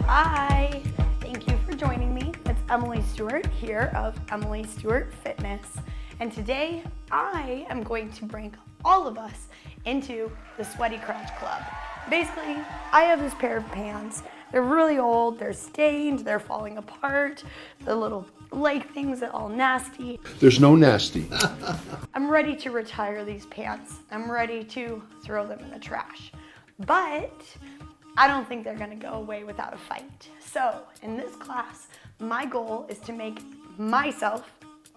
Hi, thank you for joining me. It's Emily Stewart here of Emily Stewart Fitness. And today I am going to bring all of us into the Sweaty Crotch Club. Basically, I have this pair of pants. They're really old, they're stained, they're falling apart. The little leg things are all nasty. There's no nasty. I'm ready to retire these pants. I'm ready to throw them in the trash. But I don't think they're gonna go away without a fight. So in this class, my goal is to make myself,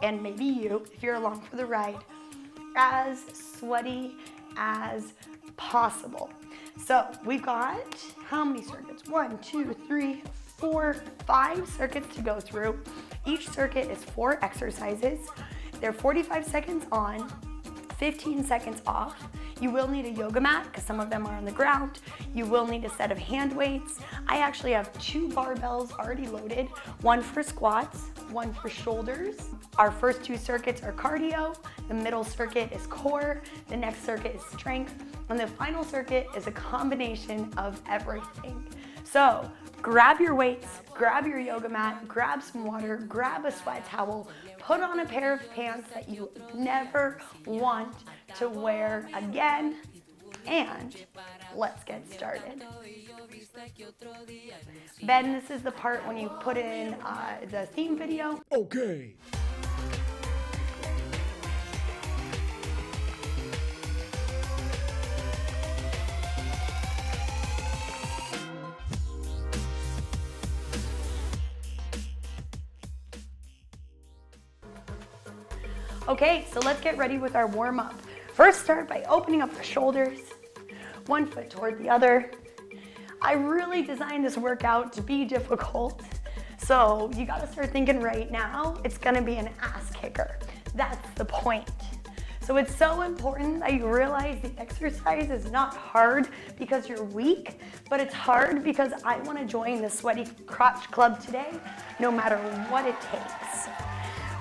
and maybe you, if you're along for the ride, as sweaty as possible. So we've got how many circuits? 1, 2, 3, 4, 5 circuits to go through. Each circuit is 4 exercises. They're 45 seconds on, 15 seconds off. You will need a yoga mat because some of them are on the ground. You will need a set of hand weights. I actually have 2 barbells already loaded, one for squats, one for shoulders. Our first 2 circuits are cardio. The middle circuit is core. The next circuit is strength. And the final circuit is a combination of everything. So grab your weights, grab your yoga mat, grab some water, grab a sweat towel, put on a pair of pants that you never want to wear again, and let's get started. Ben, this is the part when you put in the theme video. Okay. Okay, so let's get ready with our warm-up. First, start by opening up the shoulders, one foot toward the other. I really designed this workout to be difficult, so you gotta start thinking right now, it's gonna be an ass kicker. That's the point. So it's so important that you realize the exercise is not hard because you're weak, but it's hard because I wanna join the Sweaty Crotch Club today, no matter what it takes.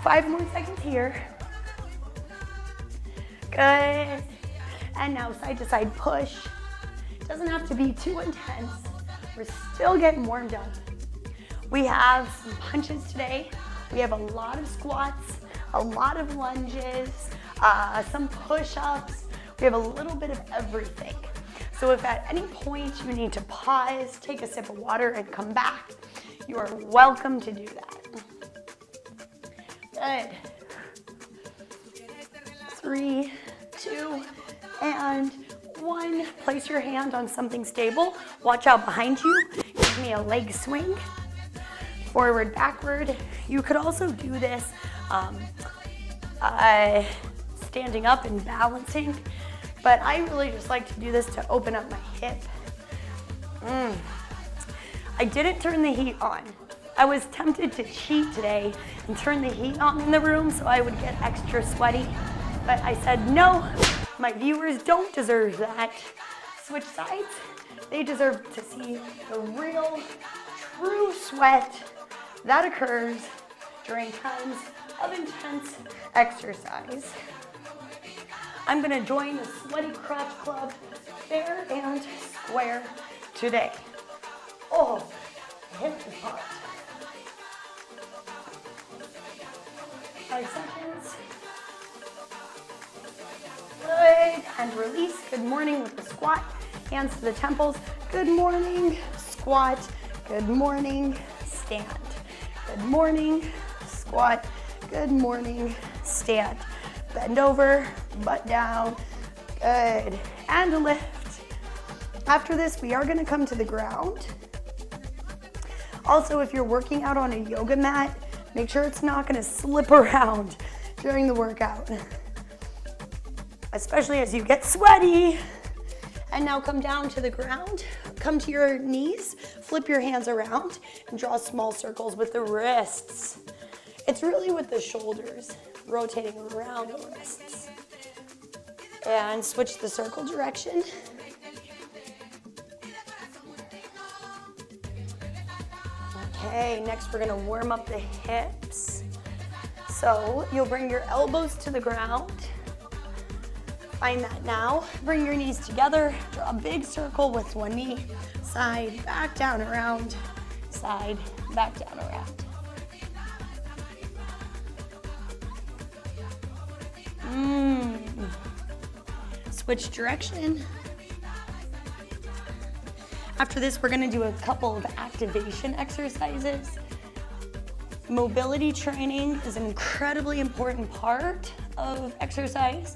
5 more seconds here. Good. And now side to side push. Doesn't have to be too intense. We're still getting warmed up. We have some punches today. We have a lot of squats, a lot of lunges, some push-ups. We have a little bit of everything. So if at any point you need to pause, take a sip of water and come back, you are welcome to do that. Good. 3, 2, and 1. Place your hand on something stable. Watch out behind you. Give me a leg swing. Forward, backward. You could also do this standing up and balancing, but I really just like to do this to open up my hip. I didn't turn the heat on. I was tempted to cheat today and turn the heat on in the room so I would get extra sweaty. But I said, no, my viewers don't deserve that. Switch sides. They deserve to see the real, true sweat that occurs during times of intense exercise. I'm gonna join the Sweaty Crotch Club fair and square today. Oh, hip is hot. 5 seconds. Good, and release. Good morning with the squat. Hands to the temples. Good morning, squat. Good morning, stand. Good morning, squat. Good morning, stand. Bend over, butt down. Good, and lift. After this, we are gonna come to the ground. Also, if you're working out on a yoga mat, make sure it's not gonna slip around during the workout, especially as you get sweaty. And now come down to the ground, come to your knees, flip your hands around, and draw small circles with the wrists. It's really with the shoulders, rotating around the wrists. And switch the circle direction. Okay, next we're gonna warm up the hips. So you'll bring your elbows to the ground. Find that now. Bring your knees together. Draw a big circle with one knee. Side, back, down, around. side, back down around. Switch direction. After this, we're gonna do a couple of activation exercises. Mobility training is an incredibly important part of exercise,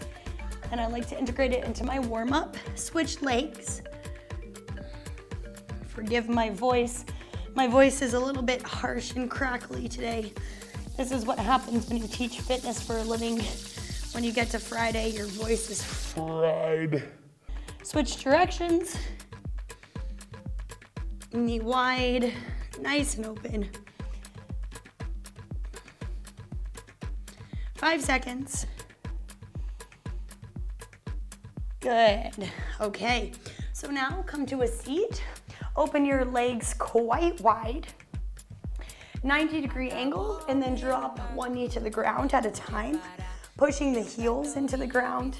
and I like to integrate it into my warm-up. Switch legs. Forgive my voice. My voice is a little bit harsh and crackly today. This is what happens when you teach fitness for a living. When you get to Friday, your voice is fried. Switch directions. Knee wide, nice and open. 5 seconds. Good. Okay, so now come to a seat. Open your legs quite wide. 90-degree angle, and then drop one knee to the ground at a time, pushing the heels into the ground.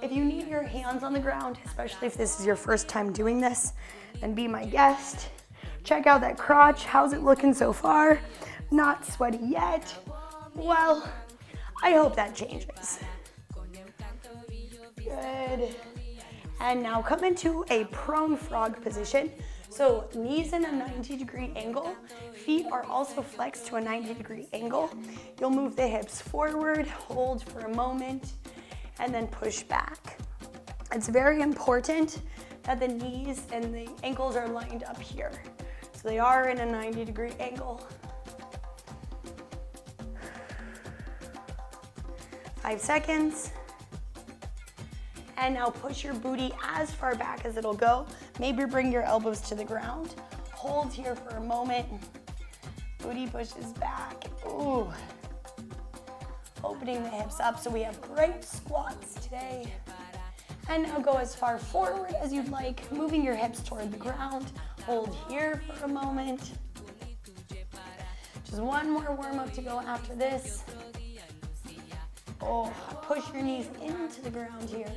If you need your hands on the ground, especially if this is your first time doing this, then be my guest. Check out that crotch. How's it looking so far? Not sweaty yet. Well, I hope that changes. Good. And now come into a prone frog position. So knees in a 90-degree angle. Feet are also flexed to a 90-degree angle. You'll move the hips forward, hold for a moment, and then push back. It's very important that the knees and the ankles are lined up here. So they are in a 90-degree angle. 5 seconds. And now push your booty as far back as it'll go. Maybe bring your elbows to the ground. Hold here for a moment. Booty pushes back. Ooh. Opening the hips up, so we have great squats today. And now go as far forward as you'd like, moving your hips toward the ground. Hold here for a moment. Just one more warm up to go after this. Oh, push your knees into the ground here.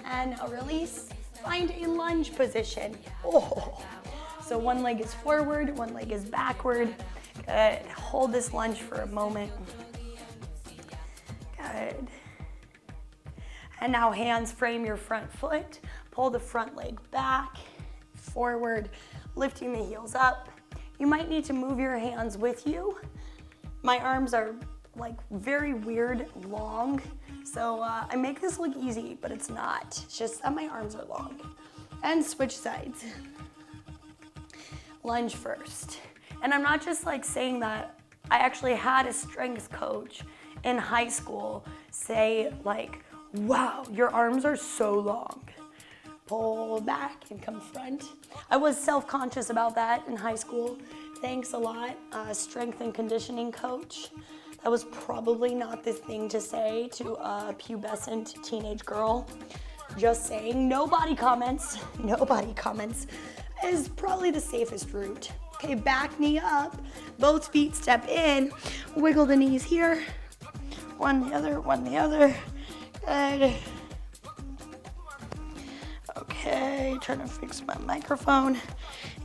And now release. Find a lunge position. Oh, so one leg is forward, one leg is backward. Good. Hold this lunge for a moment. Good. And now hands frame your front foot. Pull the front leg back, forward, lifting the heels up. You might need to move your hands with you. My arms are like very weird long. So I make this look easy, but it's not. It's just that my arms are long. And switch sides. Lunge first. And I'm not just like saying that. I actually had a strength coach in high school say like, wow, your arms are so long. Pull back and come front. I was self-conscious about that in high school. Thanks a lot, strength and conditioning coach. That was probably not the thing to say to a pubescent teenage girl. Just saying, no body comments is probably the safest route. Okay, back knee up, both feet step in, wiggle the knees here. One the other, good. Okay, trying to fix my microphone.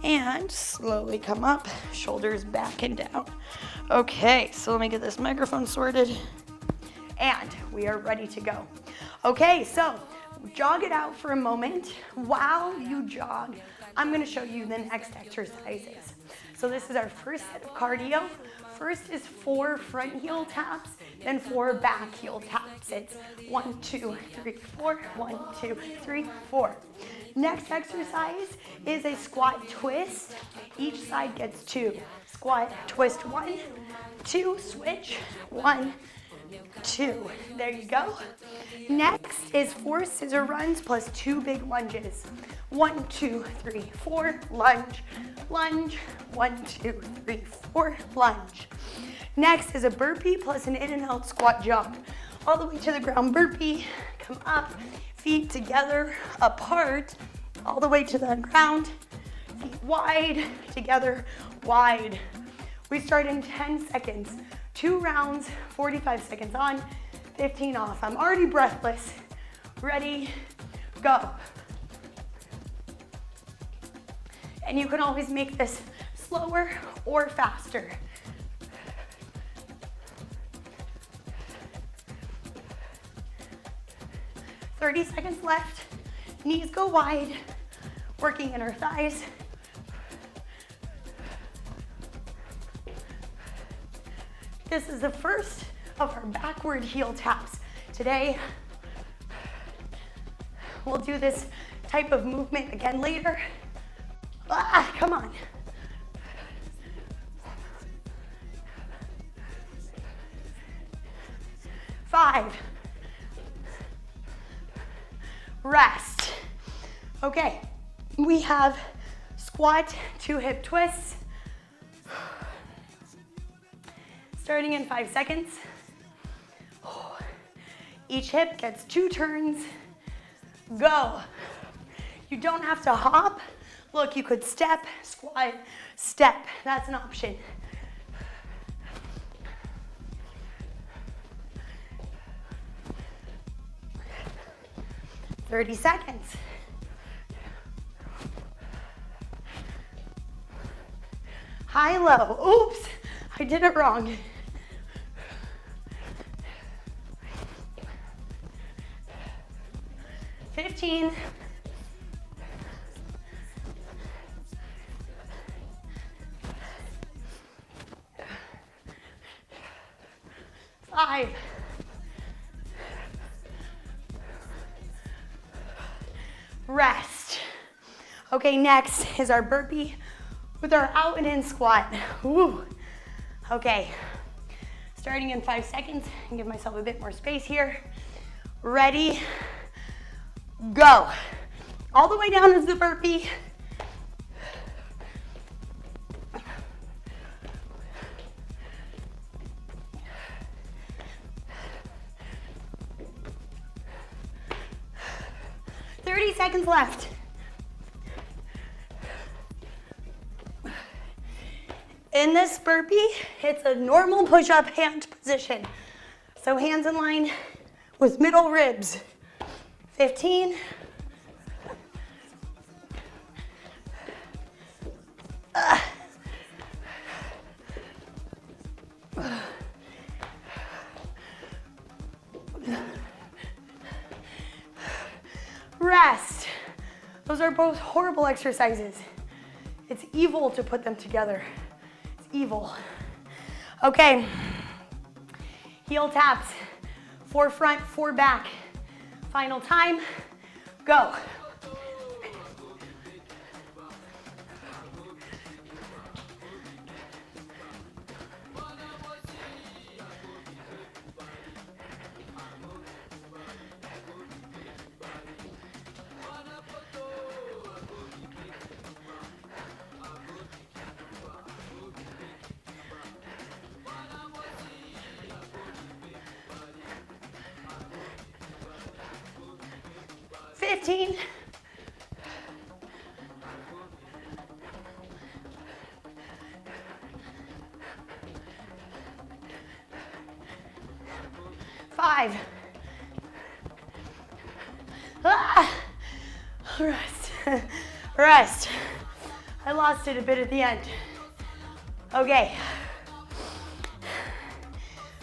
And slowly come up, shoulders back and down. Okay, so let me get this microphone sorted. And we are ready to go. Okay, so jog it out for a moment. While you jog, I'm gonna show you the next exercises. So this is our first set of cardio. First is 4 front heel taps, then 4 back heel taps. It's 1, 2, 3, 4, 1, 2, 3, 4. Next exercise is a squat twist. Each side gets 2. Squat, twist, 1, 2, switch, 1, 2. There you go. Next is 4 scissor runs plus 2 big lunges. 1, 2, 3, 4, lunge, lunge, 1, 2, 3, 4, lunge. Next is a burpee plus an in and out squat jump. All the way to the ground burpee, come up, feet together, apart, all the way to the ground, feet wide, together, wide. We start in 10 seconds. 2 rounds, 45 seconds on, 15 off. I'm already breathless. Ready, go. And you can always make this slower or faster. 30 seconds left. Knees go wide, working in our thighs. This is the first of our backward heel taps. Today, we'll do this type of movement again later. Come on. Five. Rest. Okay, we have squat, 2 hip twists. Starting in 5 seconds. Each hip gets 2 turns. Go. You don't have to hop. Look, you could step, squat, step. That's an option. "30 seconds. High, low. Oops, I did it wrong. "15. "5. Rest. Okay, next is our burpee with our out and in squat. Woo. Okay, starting in 5 seconds, and give myself a bit more space here. Ready, go. All the way down is the burpee. Seconds left. In this burpee, it's a normal push-up hand position. So hands in line with middle ribs. 15. Rest. Those are both horrible exercises. It's evil to put them together. It's evil. Okay. Heel taps. 4 front, 4 back. Final time. Go. Five. Rest. Rest. I lost it a bit at the end. Okay.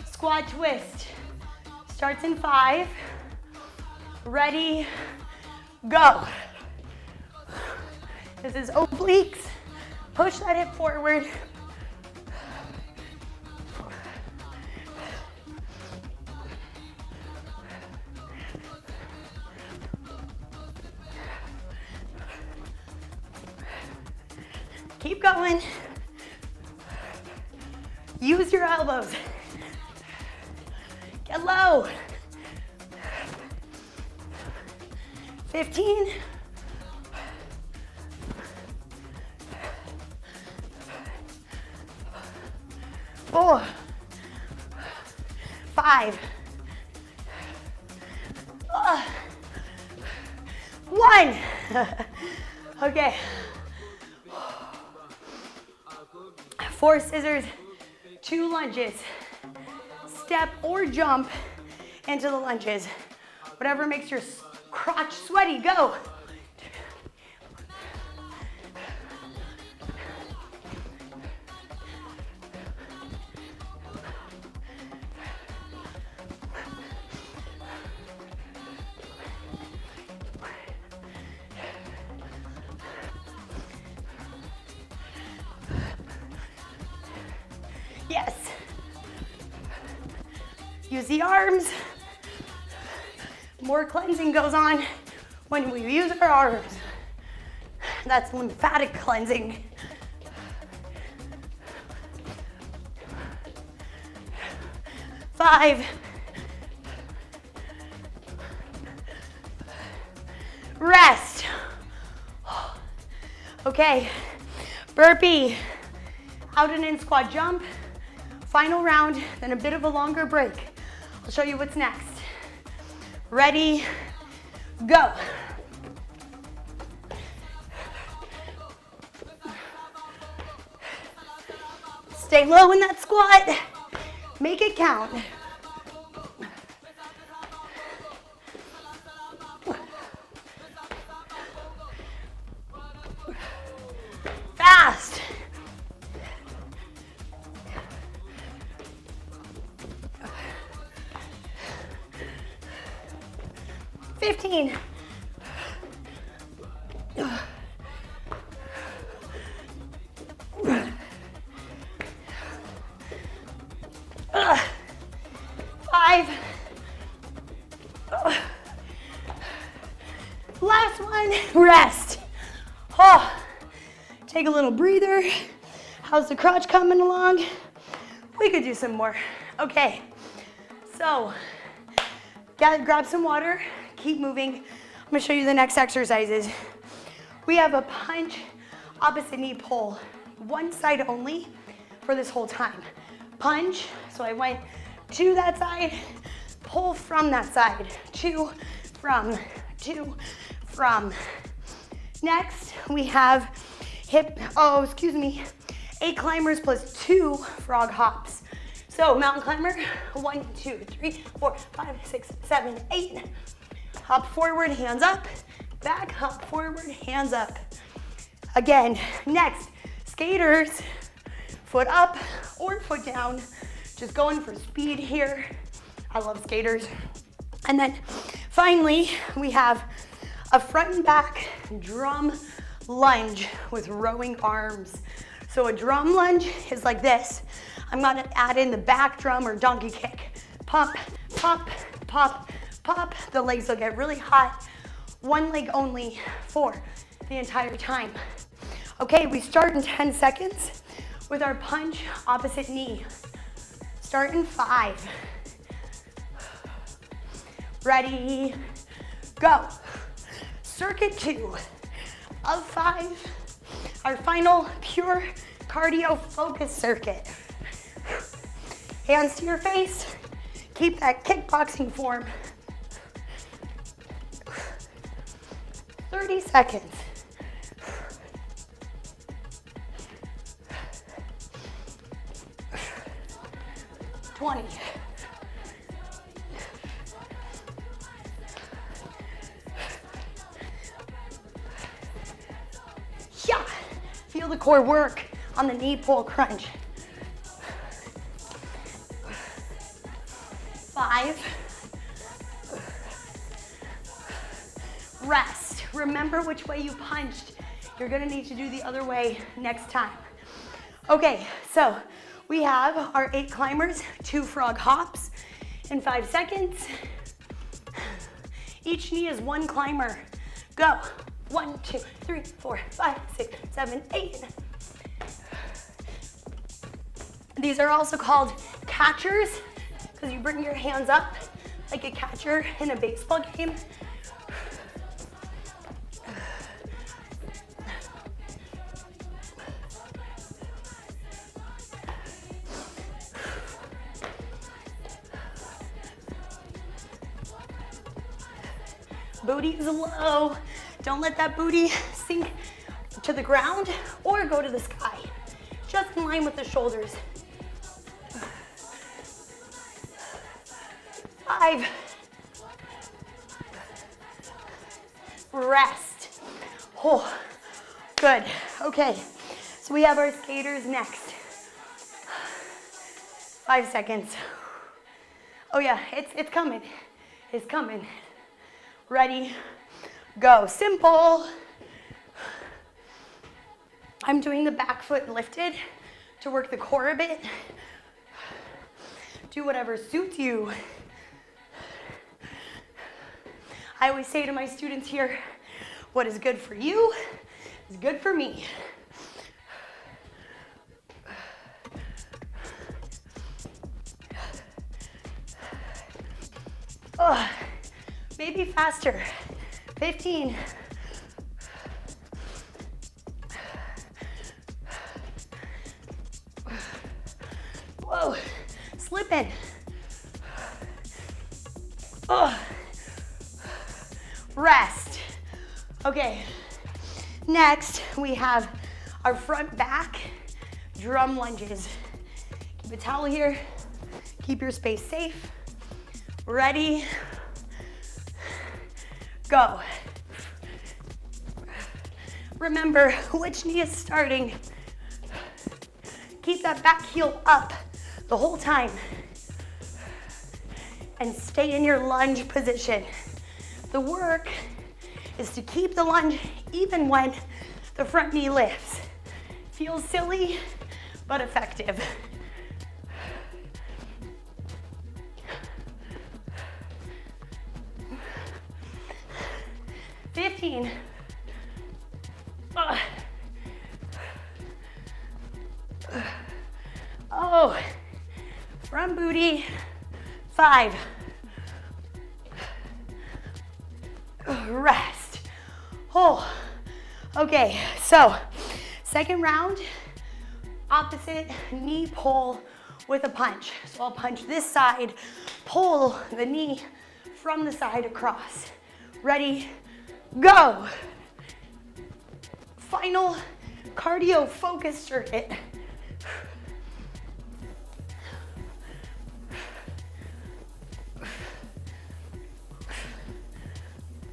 Squat twist. Starts in 5. Ready, go. This is obliques. Push that hip forward. Keep going. Use your elbows. Get low. 15. 4. 5. 1. Okay. 4 scissors, 2 lunges. Step or jump into the lunges. Whatever makes your crotch sweaty, go. Use the arms. More cleansing goes on when we use our arms. That's lymphatic cleansing. Five. Rest. Okay, burpee, out and in squat jump, final round, then a bit of a longer break. I'll show you what's next. Ready, go. Stay low in that squat, make it count. Fast. $15. $5. Last one, rest. Oh. Take a little breather. How's the crotch coming along? We could do some more. Okay, so grab some water, keep moving. I'm gonna show you the next exercises. We have a punch, opposite knee pull, one side only for this whole time. Punch, so I went to that side, pull from that side, to, from. Next, we have 8 climbers plus 2 frog hops. So mountain climber, 1, 2, 3, 4, 5, 6, 7, 8. Hop forward, hands up, back, hop forward, hands up. Again, next, skaters, foot up or foot down. Just going for speed here. I love skaters. And then finally, we have a front and back drum lunge with rowing arms. So a drum lunge is like this. I'm gonna add in the back drum or donkey kick. Pump, pop, pop, pop. The legs will get really hot. One leg only for the entire time. Okay, we start in 10 seconds with our punch opposite knee. Start in 5. Ready, go. Circuit 2 of 5. Our final pure cardio focus circuit. Hands to your face. Keep that kickboxing form. 30 seconds. $20. Yeah. Feel the core work on the knee pull crunch. 5. Rest. Remember which way you punched. You're gonna need to do the other way next time. Okay, so we have our 8 climbers, 2 frog hops in 5 seconds. Each knee is 1 climber. Go. 1, 2, 3, 4, 5, 6, 7, 8. These are also called catchers because you bring your hands up like a catcher in a baseball game. Booty is low. Don't let that booty sink to the ground or go to the sky. Just in line with the shoulders. 5. Rest. Oh, good. Okay, so we have our skaters next. 5 seconds. Oh yeah, it's coming. It's coming. Ready, go. Simple. I'm doing the back foot lifted to work the core a bit. Do whatever suits you. I always say to my students here, what is good for you is good for me. Oh, maybe faster. 15. Whoa, slipping. Oh. Rest. Okay, next we have our front back drum lunges. Keep a towel here, keep your space safe. Ready, go. Remember which knee is starting. Keep that back heel up the whole time and stay in your lunge position. The work is to keep the lunge even when the front knee lifts. Feels silly, but effective. Oh, front booty, 5. Rest. Oh, okay, so second round, opposite knee pull with a punch. So I'll punch this side, pull the knee from the side across. Ready, go. Final cardio focus circuit.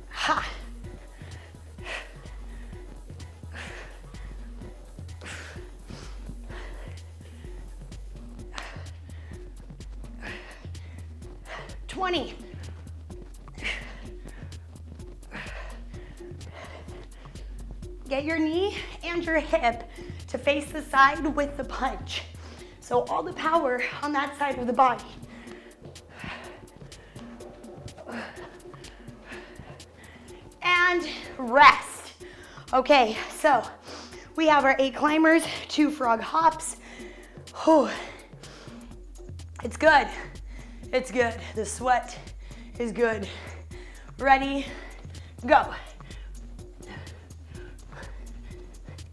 Ha. $20. Get your knee and your hip to face the side with the punch. So all the power on that side of the body. And rest. Okay, so we have our 8 climbers, 2 frog hops. Whew. It's good. It's good. The sweat is good. Ready, go.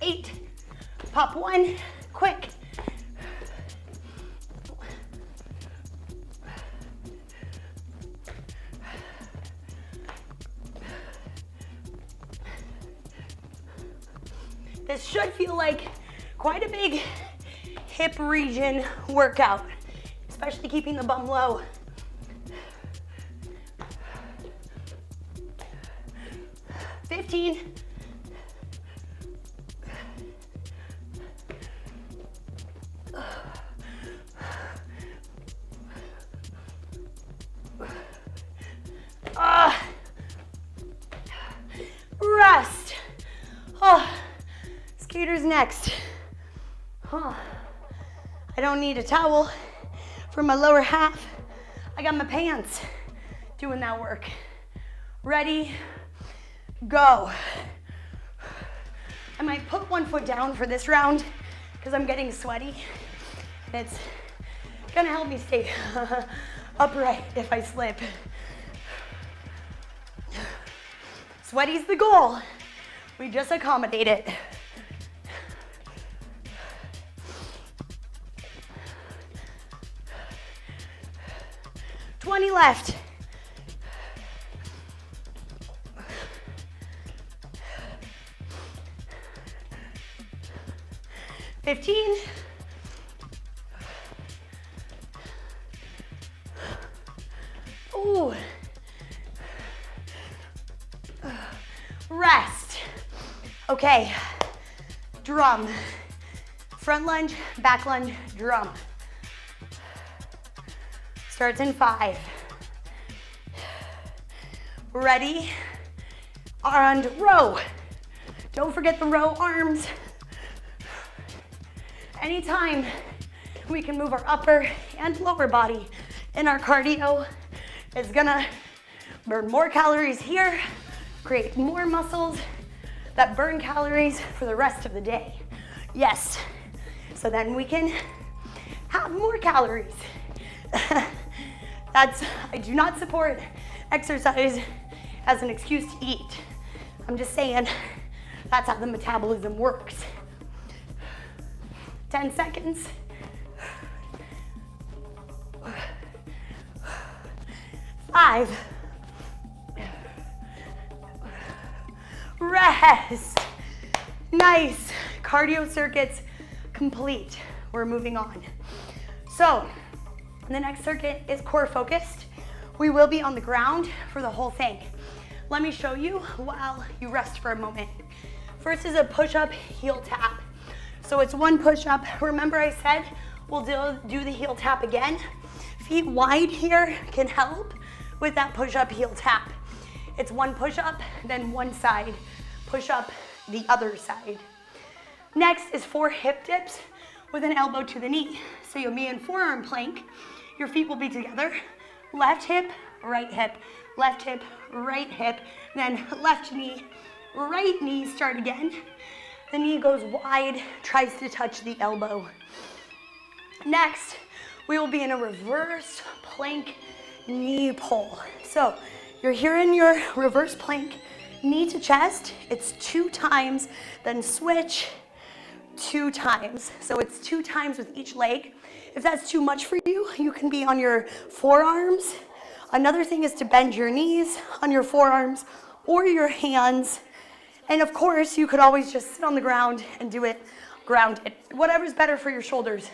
8, pop 1, quick. This should feel like quite a big hip region workout, especially keeping the bum low. $15. Rest. Oh, skaters next. Huh. I don't need a towel for my lower half. I got my pants doing that work. Ready, go. I might put one foot down for this round because I'm getting sweaty. And it's gonna help me stay upright if I slip. Sweaty's the goal. We just accommodate it. $20 left. $15. Ooh. Rest. Okay, drum. Front lunge, back lunge, drum. Starts in 5. Ready, and row. Don't forget the row arms. Anytime we can move our upper and lower body And our cardio is gonna burn more calories here, create more muscles that burn calories for the rest of the day. Yes, so then we can have more calories. I do not support exercise as an excuse to eat. I'm just saying that's how the metabolism works. 10 seconds. Five. Rest. Nice. Cardio circuits complete. We're moving on. So, the next circuit is core focused. We will be on the ground for the whole thing. Let me show you while you rest for a moment. First is a push-up heel tap. So it's one push-up. Remember I said we'll do the heel tap again. Feet wide here can help with that push-up heel tap. It's one push-up, then one side. Push up the other side. Next is 4 hip dips with an elbow to the knee. So you'll be in forearm plank. Your feet will be together. Left hip, right hip, left hip, right hip, then left knee, right knee, start again. The knee goes wide, tries to touch the elbow. Next, we will be in a reverse plank knee pull. So you're here in your reverse plank, knee to chest. It's 2 times, then switch 2 times. So it's 2 times with each leg. If that's too much for you, you can be on your forearms. Another thing is to bend your knees on your forearms or your hands. And of course, you could always just sit on the ground and do it grounded. Whatever's better for your shoulders.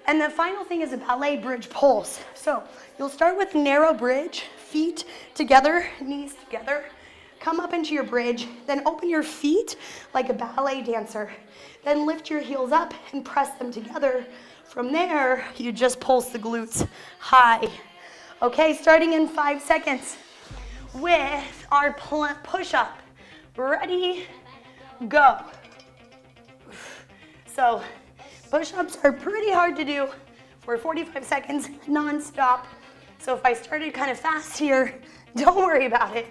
And the final thing is a ballet bridge pulse. So you'll start with narrow bridge, feet together, knees together. Come up into your bridge, then open your feet like a ballet dancer. Then lift your heels up and press them together. From there, you just pulse the glutes high. Okay, starting in 5 seconds with our push-up. Ready, go. So push-ups are pretty hard to do for 45 seconds non-stop. So if I started kind of fast here, don't worry about it.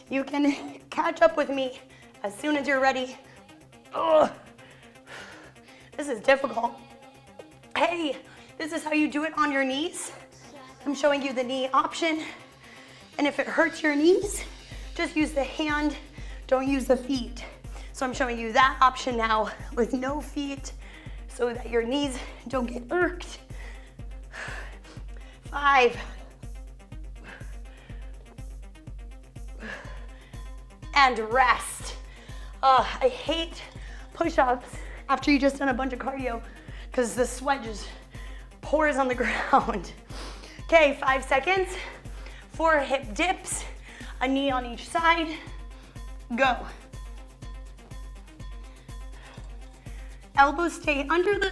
You can catch up with me as soon as you're ready. Ugh. This is difficult. Hey, this is how you do it on your knees. I'm showing you the knee option. And if it hurts your knees, just use the hand, don't use the feet. So I'm showing you that option now with no feet so that your knees don't get irked. 5. And rest. Oh, I hate push-ups after you just done a bunch of cardio because the sweat just pours on the ground. Okay, 5 seconds. 4 hip dips, a knee on each side. Go. Elbows stay under the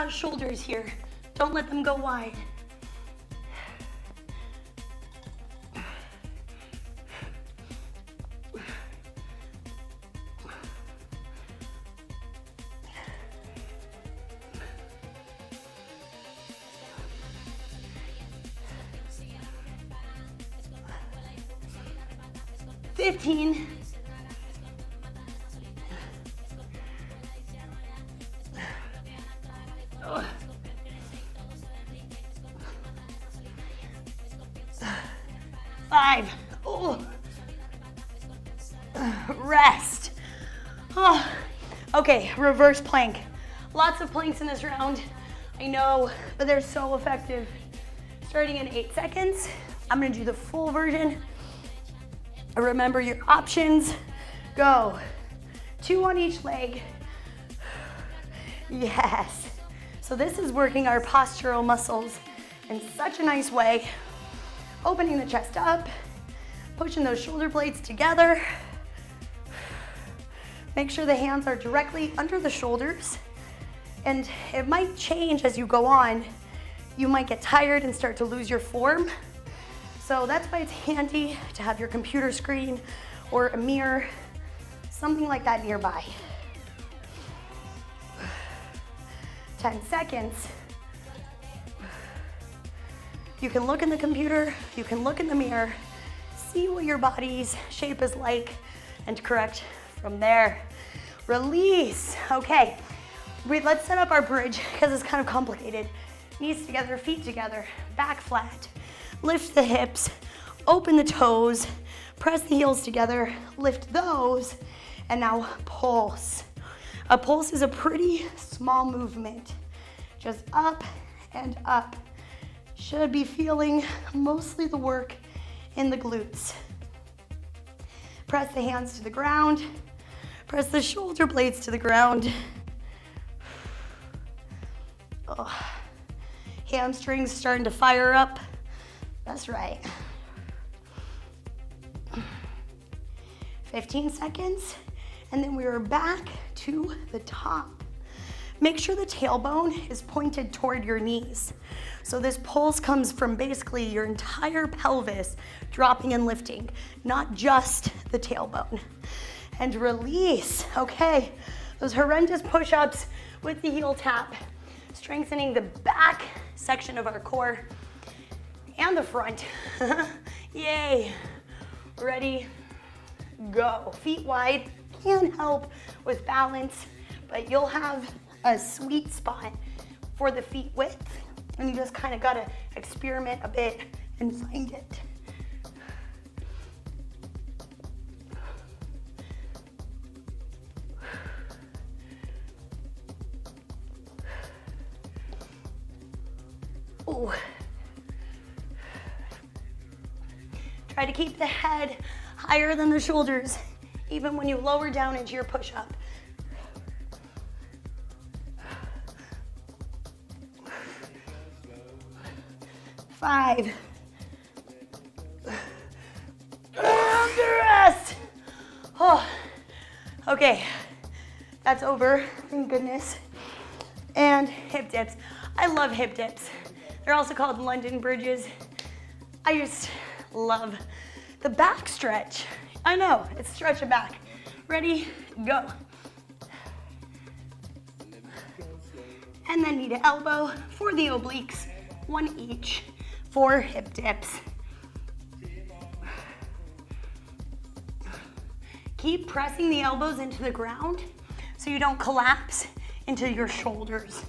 shoulders here. Don't let them go wide. $15. $5. Oh. Rest. Oh. Okay, reverse plank. Lots of planks in this round. I know, but they're so effective. Starting in 8 seconds. I'm gonna do the full version. Remember your options. Go. 2 on each leg. Yes. So this is working our postural muscles in such a nice way. Opening the chest up, pushing those shoulder blades together. Make sure the hands are directly under the shoulders. And it might change as you go on. You might get tired and start to lose your form. So that's why it's handy to have your computer screen or a mirror, something like that nearby. 10 seconds. You can look in the computer, you can look in the mirror, see what your body's shape is like, and correct from there. Release. Okay, let's set up our bridge because it's kind of complicated. Knees together, feet together, back flat. Lift the hips, open the toes, press the heels together, lift those, and now pulse. A pulse is a pretty small movement. Just up and up. Should be feeling mostly the work in the glutes. Press the hands to the ground. Press the shoulder blades to the ground. Oh. Hamstrings starting to fire up. That's right. 15 seconds, and then we are back to the top. Make sure the tailbone is pointed toward your knees. So this pulse comes from basically your entire pelvis dropping and lifting, not just the tailbone. And release. Okay, those horrendous push-ups with the heel tap, strengthening the back section of our core and the front. Yay. Ready, go. Feet wide can help with balance, but you'll have a sweet spot for the feet width, and you just kind of gotta experiment a bit and find it. Ooh. Try to keep the head higher than the shoulders, even when you lower down into your push-up. 5. And rest. Oh, okay, that's over, thank goodness. And hip dips. I love hip dips. They're also called London bridges. I just love the back stretch. I know, it's stretch it back. Ready, go. And then knee to elbow for the obliques, 1 each for hip dips. Keep pressing the elbows into the ground so you don't collapse into your shoulders.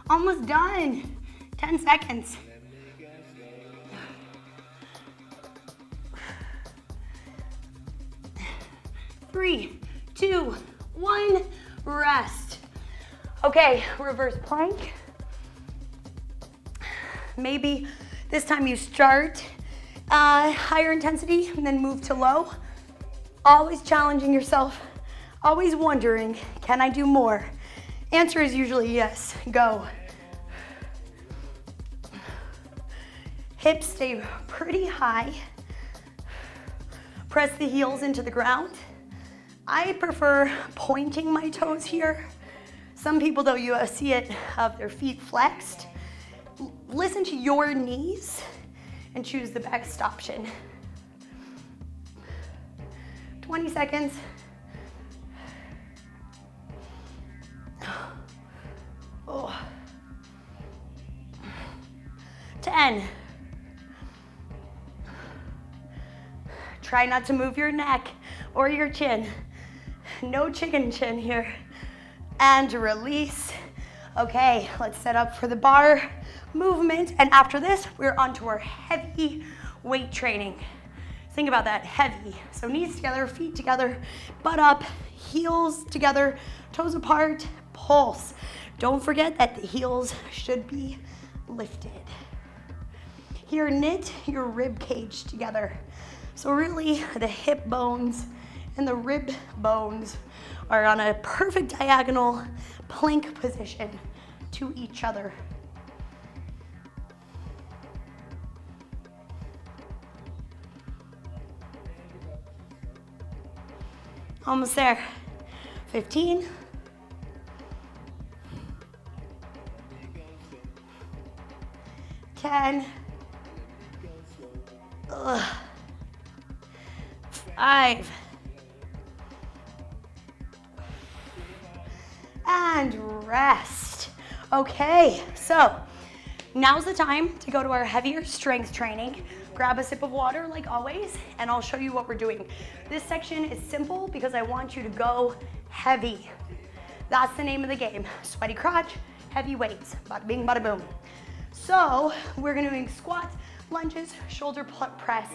Almost done. 10 seconds. Three, 2, 1, rest. Okay, reverse plank. Maybe this time you start higher intensity and then move to low. Always challenging yourself, always wondering, can I do more? Answer is usually yes, go. Hips stay pretty high. Press the heels into the ground. I prefer pointing my toes here. Some people, though, you see it, have their feet flexed. Listen to your knees and choose the best option. 20 seconds. Oh. 10. Try not to move your neck or your chin. No chicken chin here. And release. Okay, let's set up for the bar movement. And after this, we're on to our heavy weight training. Think about that, heavy. So knees together, feet together, butt up, heels together, toes apart, pulse. Don't forget that the heels should be lifted. Here, knit your rib cage together. So really, the hip bones and the rib bones are on a perfect diagonal plank position to each other. Almost there. 15. 10. Ugh. 5. And rest. Okay, so now's the time to go to our heavier strength training. Grab a sip of water like always, and I'll show you what we're doing. This section is simple because I want you to go heavy. That's the name of the game. Sweaty crotch, heavy weights, bada bing, bada boom. So we're gonna do squats, lunges, shoulder press,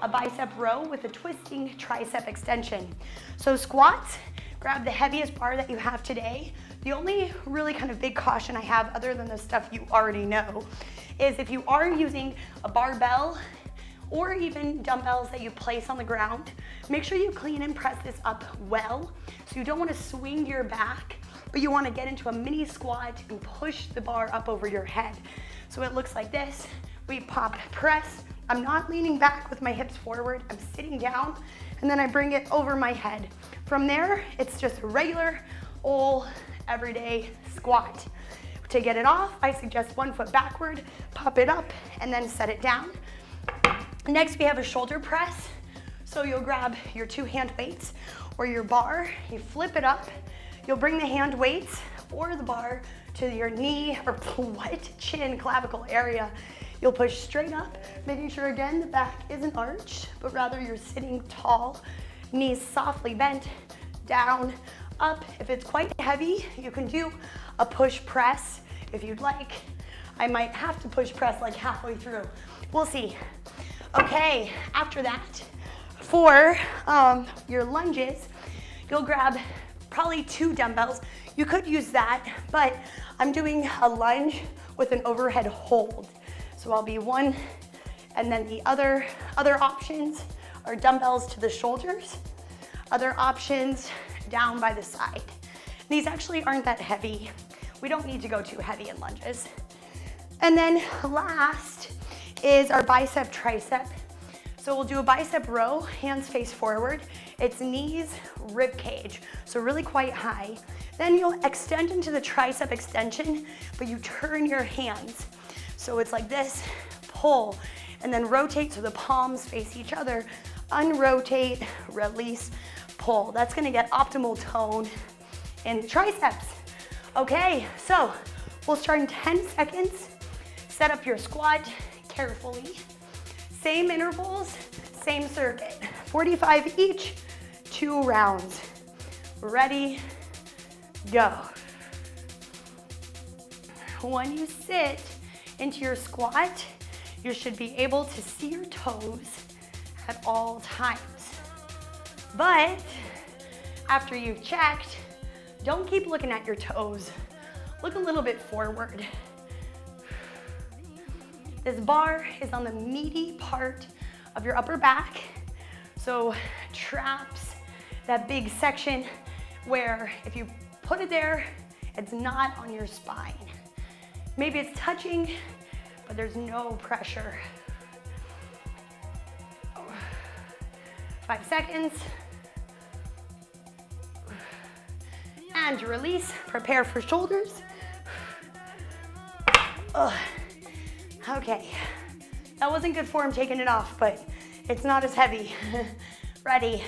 a bicep row with a twisting tricep extension. So squats, grab the heaviest bar that you have today. The only really kind of big caution I have, other than the stuff you already know, is if you are using a barbell or even dumbbells that you place on the ground, make sure you clean and press this up well. So you don't want to swing your back, but you want to get into a mini squat and push the bar up over your head. So it looks like this. We pop, press. I'm not leaning back with my hips forward. I'm sitting down, and then I bring it over my head. From there, it's just a regular old everyday squat. To get it off, I suggest 1 foot backward, pop it up, and then set it down. Next, we have a shoulder press. So you'll grab your 2 hand weights or your bar, you flip it up, you'll bring the hand weights or the bar to your knee or chin, clavicle area. You'll push straight up, making sure again the back isn't arched, but rather you're sitting tall, knees softly bent, down, up. If it's quite heavy, you can do a push press if you'd like. I might have to push press like halfway through. We'll see. Okay, after that, for your lunges, you'll grab probably 2 dumbbells. You could use that, but I'm doing a lunge with an overhead hold. So I'll be 1, and then the other options are dumbbells to the shoulders. Other options down by the side. These actually aren't that heavy. We don't need to go too heavy in lunges. And then last is our bicep tricep. So we'll do a bicep row, hands face forward. It's knees, rib cage, so really quite high. Then you'll extend into the tricep extension, but you turn your hands. So it's like this, pull, and then rotate so the palms face each other. Unrotate, release, pull. That's gonna get optimal tone in the triceps. Okay, so we'll start in 10 seconds. Set up your squat carefully. Same intervals, same circuit. 45 each, 2 rounds. Ready, go. When you sit into your squat, you should be able to see your toes at all times. But after you've checked, don't keep looking at your toes. Look a little bit forward. This bar is on the meaty part of your upper back, so traps that big section where if you put it there, it's not on your spine. Maybe it's touching, but there's no pressure. 5 seconds. And release, prepare for shoulders. Okay, that wasn't good form taking it off, but it's not as heavy. Ready,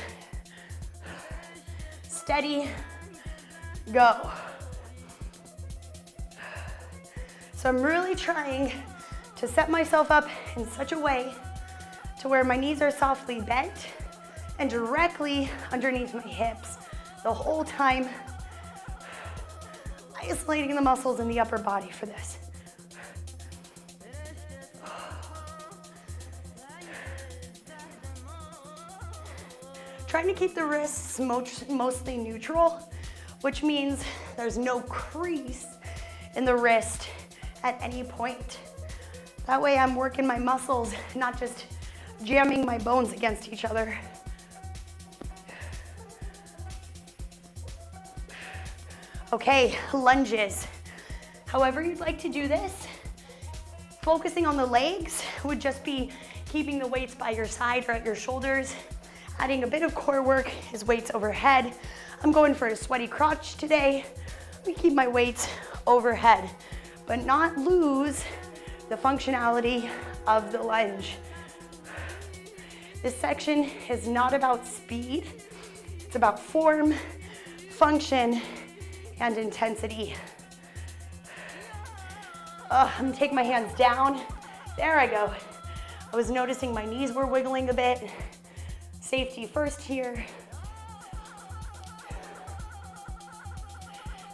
steady, go. So I'm really trying to set myself up in such a way to where my knees are softly bent and directly underneath my hips the whole time, isolating the muscles in the upper body for this. Trying to keep the wrists mostly neutral, which means there's no crease in the wrist at any point. That way I'm working my muscles, not just jamming my bones against each other. Okay, lunges. However you'd like to do this, focusing on the legs would just be keeping the weights by your side or at your shoulders. Adding a bit of core work is weights overhead. I'm going for a sweaty crotch today. We keep my weights overhead, but not lose the functionality of the lunge. This section is not about speed. It's about form, function, and intensity. I'm gonna take my hands down. There I go. I was noticing my knees were wiggling a bit. Safety first here.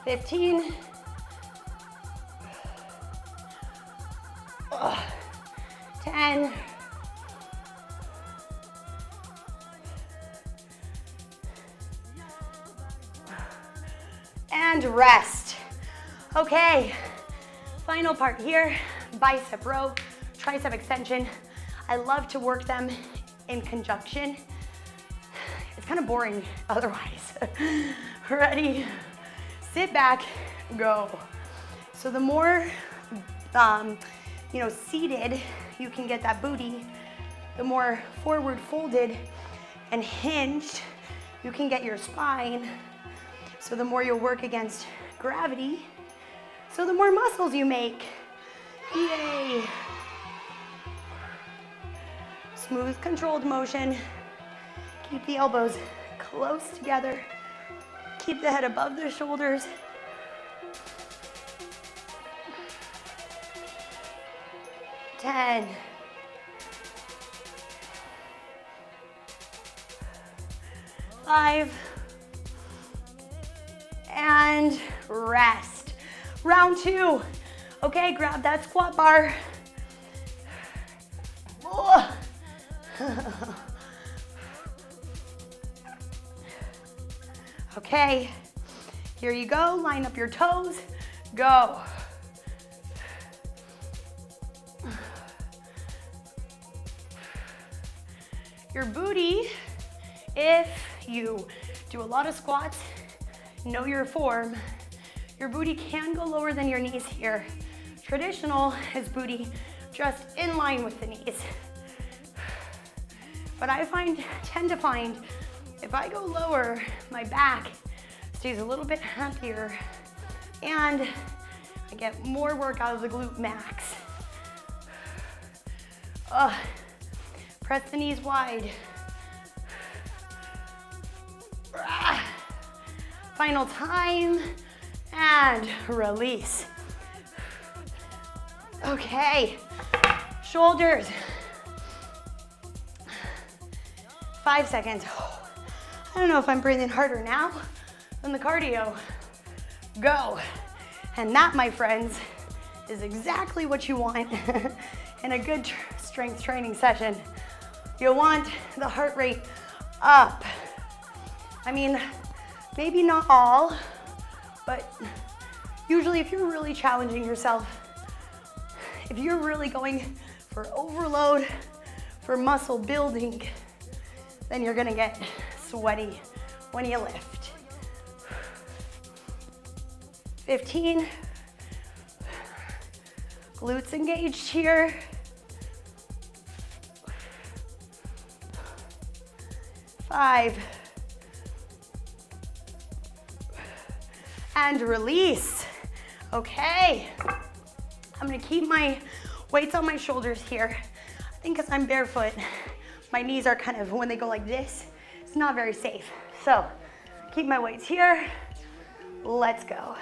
15. 10. And rest. Okay, final part here, bicep row, tricep extension. I love to work them in conjunction. It's kind of boring otherwise. Ready? Sit back, go. So the more, seated you can get that booty, the more forward folded and hinged you can get your spine. So the more you'll work against gravity, so the more muscles you make. Yay. Smooth, controlled motion. Keep the elbows close together. Keep the head above the shoulders. Ten. 5. And rest. Round 2. Okay, grab that squat bar. Oh. Okay, here you go. Line up your toes. Go. Your booty, if you do a lot of squats, know your form, your booty can go lower than your knees here. Traditional is booty just in line with the knees. But I tend to find if I go lower, my back stays a little bit happier and I get more work out of the glute max. Press the knees wide. Final time, and release. Okay, shoulders. 5 seconds. I don't know if I'm breathing harder now than the cardio. Go. And that, my friends, is exactly what you want in a good strength training session. You'll want the heart rate up. I mean, maybe not all, but usually if you're really challenging yourself, if you're really going for overload, for muscle building, then you're gonna get sweaty when you lift. 15. Glutes engaged here. 5. And release. Okay. I'm gonna keep my weights on my shoulders here. I think because I'm barefoot, my knees are kind of, when they go like this, it's not very safe. So keep my weights here. Let's go.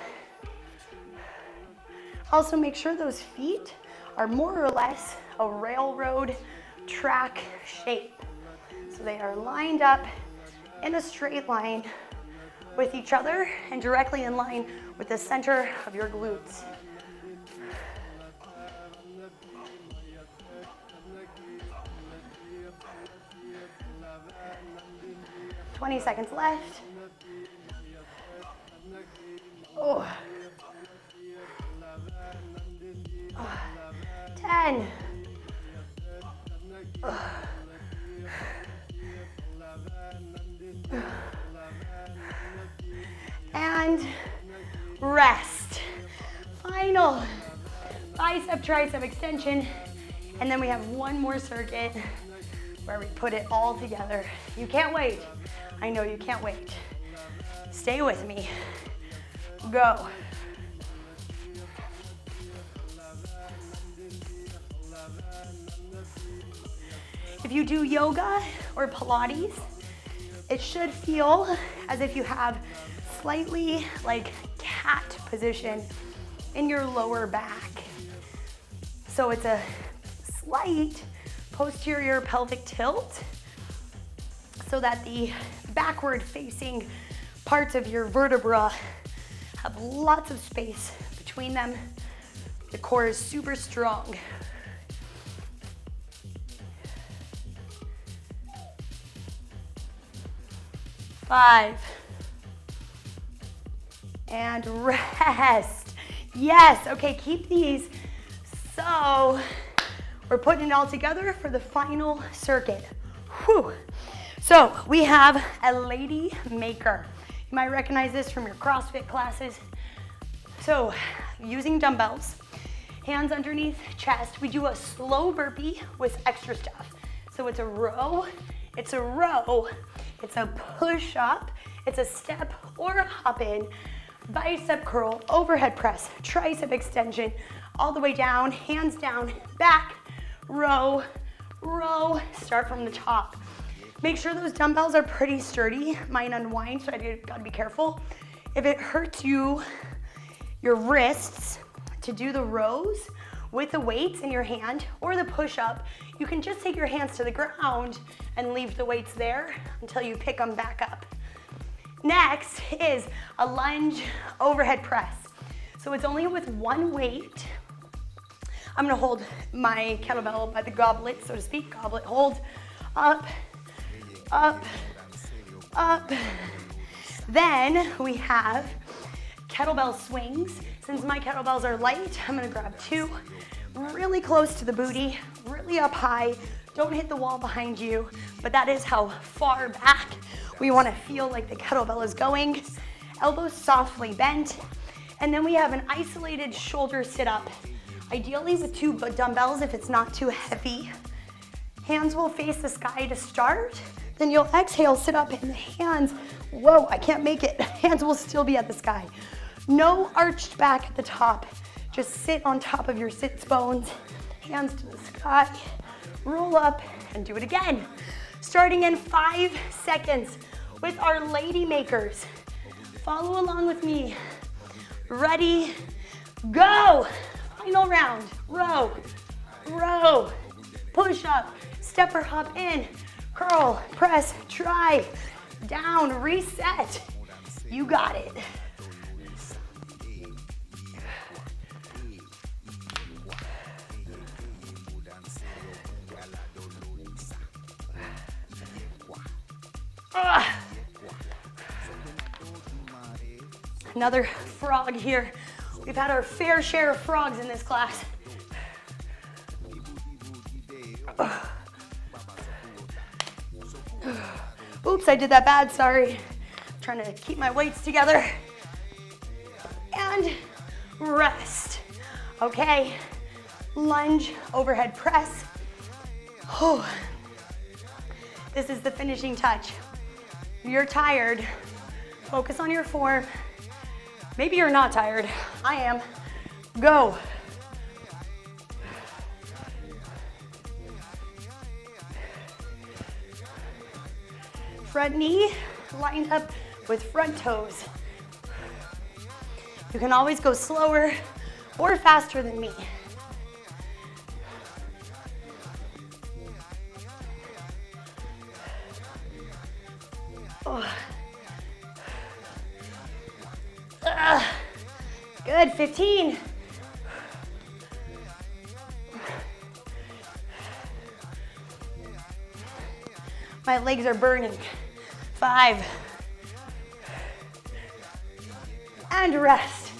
Also make sure those feet are more or less a railroad track shape. So they are lined up in a straight line with each other and directly in line with the center of your glutes. $20 seconds left. Oh. 10. And rest. Final bicep tricep extension, and then we have one more circuit where we put it all together. You can't wait. I know you can't wait. Stay with me. Go. If you do yoga or Pilates, it should feel as if you have slightly like cat position in your lower back. So it's a slight posterior pelvic tilt so that the backward facing parts of your vertebra have lots of space between them. The core is super strong. Five. And rest. Yes, okay, keep these. So we're putting it all together for the final circuit. Whew. So we have a lady maker. You might recognize this from your CrossFit classes. So using dumbbells, hands underneath chest, we do a slow burpee with extra stuff. So it's a row, it's a row, it's a push up, it's a step or a hop in, bicep curl, overhead press, tricep extension, all the way down, hands down, back, row, row, start from the top. Make sure those dumbbells are pretty sturdy. Mine unwind, so I gotta be careful. If it hurts your wrists to do the rows with the weights in your hand or the push-up, you can just take your hands to the ground and leave the weights there until you pick them back up. Next is a lunge overhead press. So it's only with one weight. I'm gonna hold my kettlebell by the goblet, so to speak, goblet hold, up, up, up. Then we have kettlebell swings. Since my kettlebells are light, I'm gonna grab two, really close to the booty, really up high. Don't hit the wall behind you, but that is how far back we wanna feel like the kettlebell is going. Elbows softly bent. And then we have an isolated shoulder sit-up, ideally with two dumbbells if it's not too heavy. Hands will face the sky to start. Then you'll exhale, sit up, and the hands, whoa, I can't make it. Hands will still be at the sky. No arched back at the top. Just sit on top of your sits bones, hands to the sky, roll up, and do it again. Starting in 5 seconds with our lady makers. Follow along with me. Ready, go. Final round, row, row, push up, step or hop in, curl, press, try, down, reset. You got it. Another frog here. We've had our fair share of frogs in this class. Oops, I did that bad, sorry. I'm trying to keep my weights together. And rest. Okay, lunge, overhead press. Oh. This is the finishing touch. You're tired, focus on your form. Maybe you're not tired, I am. Go. Front knee lined up with front toes. You can always go slower or faster than me. Oh. Good, 15. My legs are burning. 5. And rest.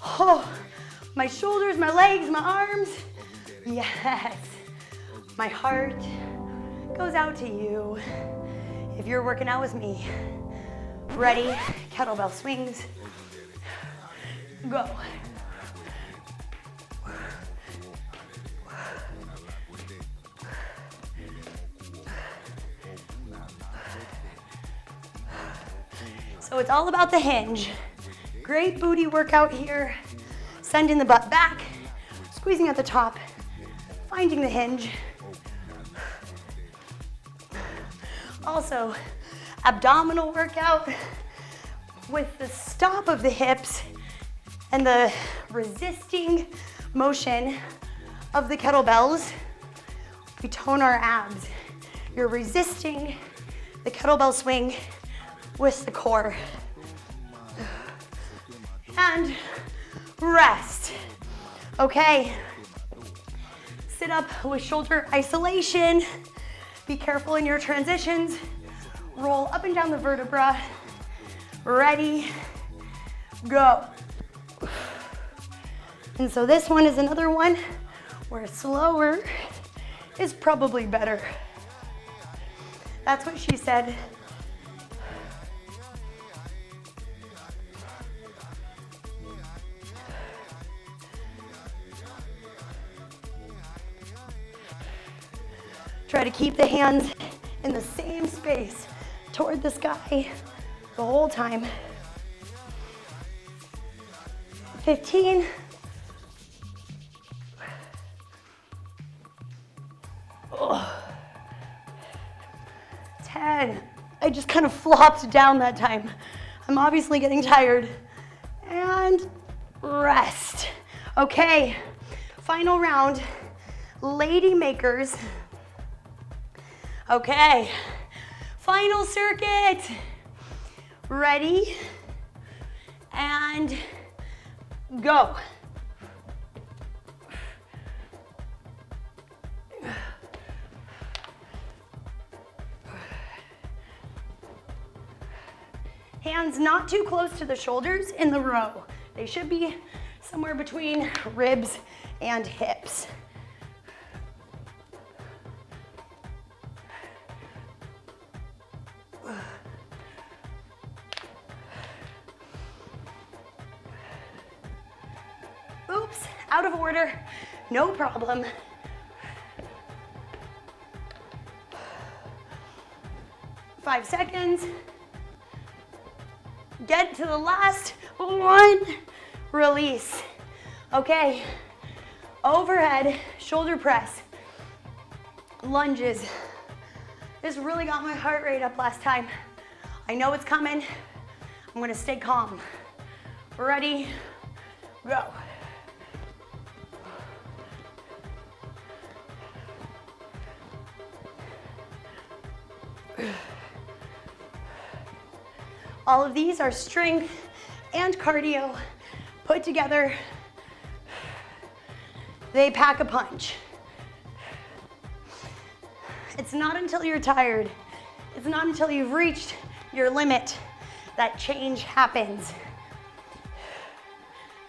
Oh, my shoulders, my legs, my arms. Yes. My heart goes out to you if you're working out with me. Ready, kettlebell swings. Go. So it's all about the hinge. Great booty workout here. Sending the butt back, squeezing at the top, finding the hinge. Also, abdominal workout with the stop of the hips and the resisting motion of the kettlebells. We tone our abs. You're resisting the kettlebell swing with the core. And rest. Okay. Sit up with shoulder isolation. Be careful in your transitions. Roll up and down the vertebra. Ready, go. And so this one is another one where slower is probably better. That's what she said. Try to keep the hands in the same space toward the sky the whole time. 15. Oh. 10. I just kind of flopped down that time. I'm obviously getting tired. And rest. Okay, final round, lady makers. Okay, final circuit. Ready, and go. Hands not too close to the shoulders in the row. They should be somewhere between ribs and hips. Oops, out of order, no problem. Five seconds. Get to the last one. Release. Okay, overhead shoulder press, lunges. This really got my heart rate up last time. I know it's coming. I'm gonna stay calm. Ready, go. All of these are strength and cardio put together. They pack a punch. It's not until you're tired, it's not until you've reached your limit that change happens.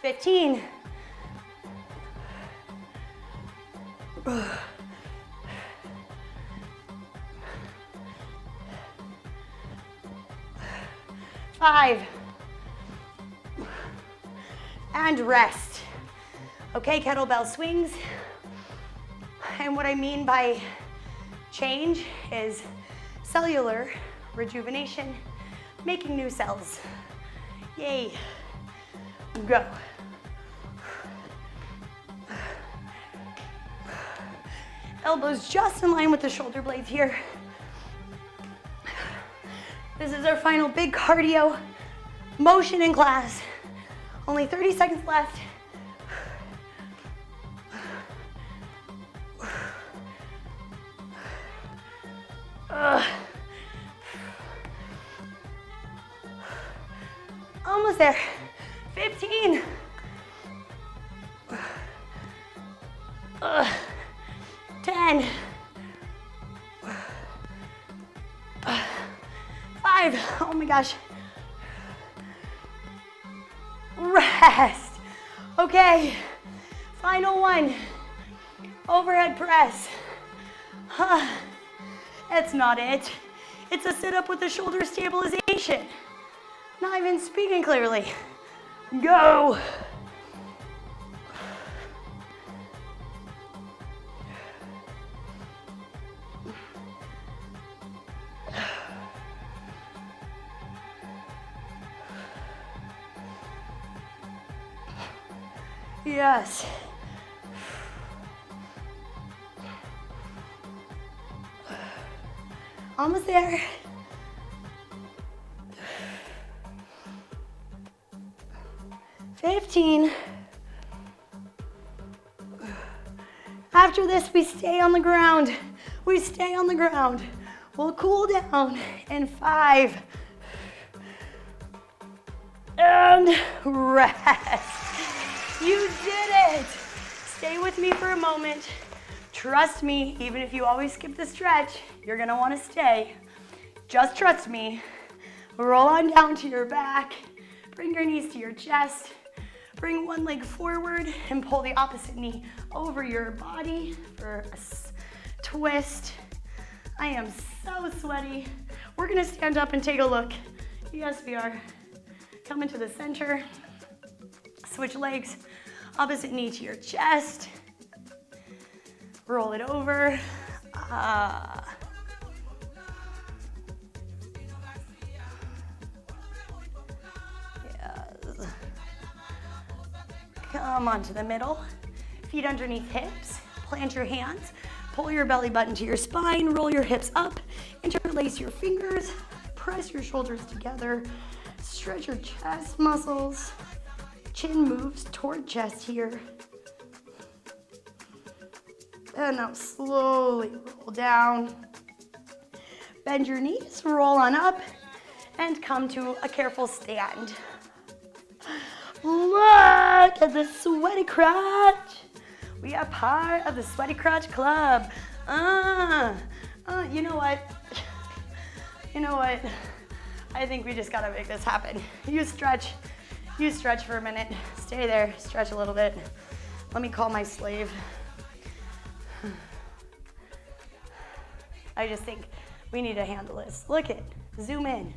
15. Five. And rest. Okay, kettlebell swings. And what I mean by change is cellular rejuvenation, making new cells. Yay. Go. Elbows just in line with the shoulder blades here. This is our final big cardio motion in class. Only 30 seconds left. Almost there. 15. 10. 5. Oh my gosh. Rest. Okay. Final one. Overhead press. That's not it. It's a sit-up with the shoulder stabilization. Not even speaking clearly. Go. Yes. Almost there. $15. After this, we stay on the ground. We stay on the ground. We'll cool down in 5. And rest. You did it. Stay with me for a moment. Trust me, even if you always skip the stretch, you're gonna wanna stay. Just trust me. Roll on down to your back. Bring your knees to your chest. Bring one leg forward and pull the opposite knee over your body for a twist. I am so sweaty. We're gonna stand up and take a look. Yes, we are. Come into the center. Switch legs. Opposite knee to your chest. Roll it over. Yes. Come onto the middle. Feet underneath hips. Plant your hands. Pull your belly button to your spine. Roll your hips up. Interlace your fingers. Press your shoulders together. Stretch your chest muscles. Chin moves toward chest here. And now slowly roll down. Bend your knees, roll on up, and come to a careful stand. Look at the sweaty crotch. We are part of the Sweaty Crotch Club. You know what? You know what? I think we just gotta make this happen. You stretch for a minute. Stay there, stretch a little bit. Let me call my slave. I just think we need to handle this. Look it, zoom in,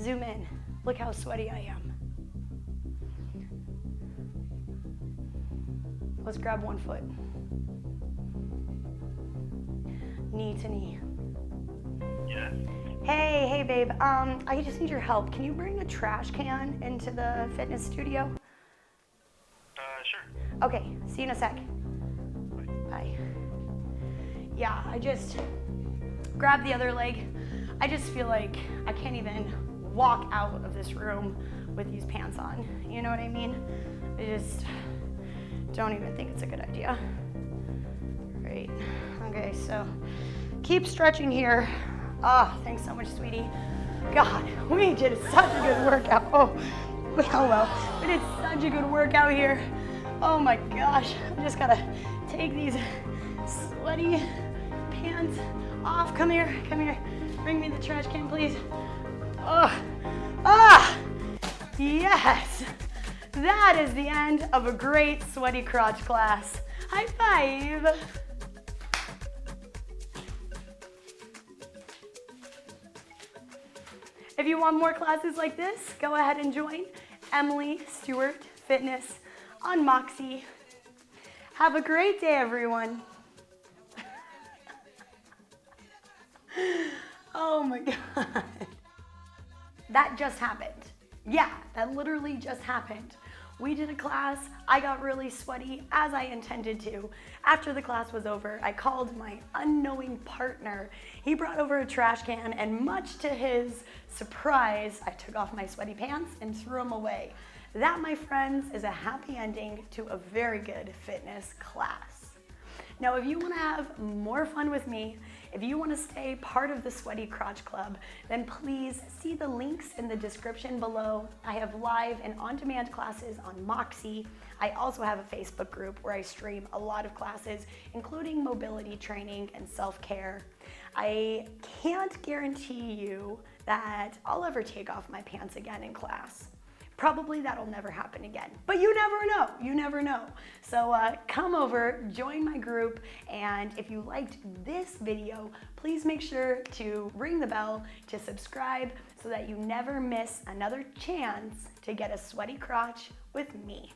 zoom in. Look how sweaty I am. Let's grab one foot. Knee to knee. Yeah. Hey babe, I just need your help. Can you bring a trash can into the fitness studio? Sure. Okay, see you in a sec. Bye. Yeah, I just grabbed the other leg. I just feel like I can't even walk out of this room with these pants on. You know what I mean? I just don't even think it's a good idea. Great. Okay, so keep stretching here. Oh, thanks so much, sweetie. God, we did such a good workout. Oh well, we did such a good workout here. Oh my gosh, I just gotta take these sweaty pants off. Come here. Bring me the trash can, please. Yes. That is the end of a great sweaty crotch class. High five. If you want more classes like this, go ahead and join Emily Stewart Fitness on Moxie. Have a great day, everyone. Oh my God. That just happened. Yeah, that literally just happened. We did a class, I got really sweaty as I intended to. After the class was over, I called my unknowing partner. He brought over a trash can, and much to his surprise, I took off my sweaty pants and threw them away. That, my friends, is a happy ending to a very good fitness class. Now, if you want to have more fun with me, if you want to stay part of the Sweaty Crotch Club, then please see the links in the description below. I have live and on-demand classes on Moxie. I also have a Facebook group where I stream a lot of classes, including mobility training and self-care. I can't guarantee you that I'll ever take off my pants again in class. Probably that'll never happen again, but you never know. So come over, join my group, and if you liked this video, please make sure to ring the bell to subscribe so that you never miss another chance to get a sweaty crotch with me.